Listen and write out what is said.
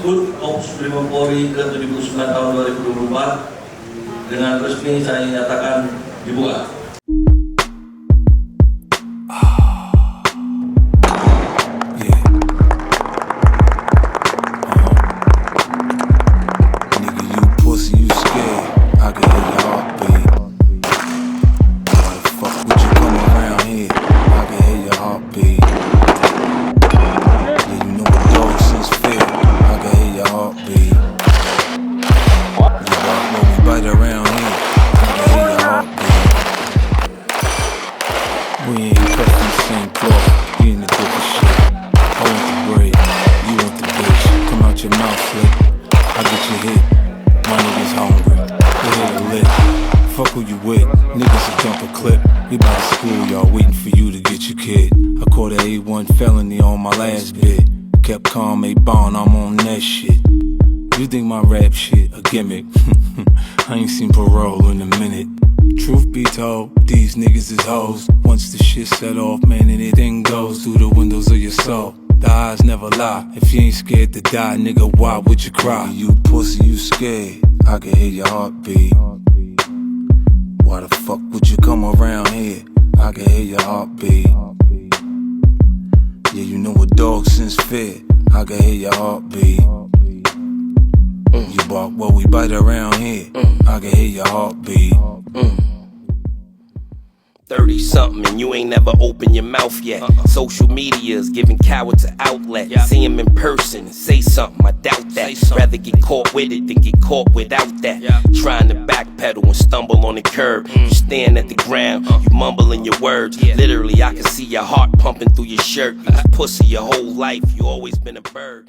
Good of Supreme Polri ke-79 tahun 2024 dengan resmi saya nyatakan dibuka. We ain't cut from the same cloth, we in the different shit. I want the bread, you want the bitch. Come out your mouth, flick, I get you hit. My niggas hungry, they hit a lick. Fuck who you with, niggas will dump a clip. We by the school, y'all waiting for you to get your kid. I caught a A1 felony on my last bit. Kept calm, a bond, I'm on that shit. You think my rap shit a gimmick? I ain't seen parole in a minute. Truth be told, these niggas is hoes. Once the shit set off, man, anything goes through the windows of your soul. The eyes never lie. If you ain't scared to die, nigga, why would you cry? You pussy, you scared. I can hear your heartbeat. Why the fuck would you come around here? I can hear your heartbeat. Yeah, you know a dog since fear. I can hear your heartbeat. You bark, well, we bite around here. I can hear your heartbeat. 30-something and you ain't never opened your mouth yet. Social media's giving cowards an outlet. See him in person and say something, I doubt that. Rather get caught with it than get caught without that. Trying to backpedal and stumble on the curb. You stand at the ground, you mumbling your words. Literally, I can see your heart pumping through your shirt. You was pussy your whole life, you always been a bird.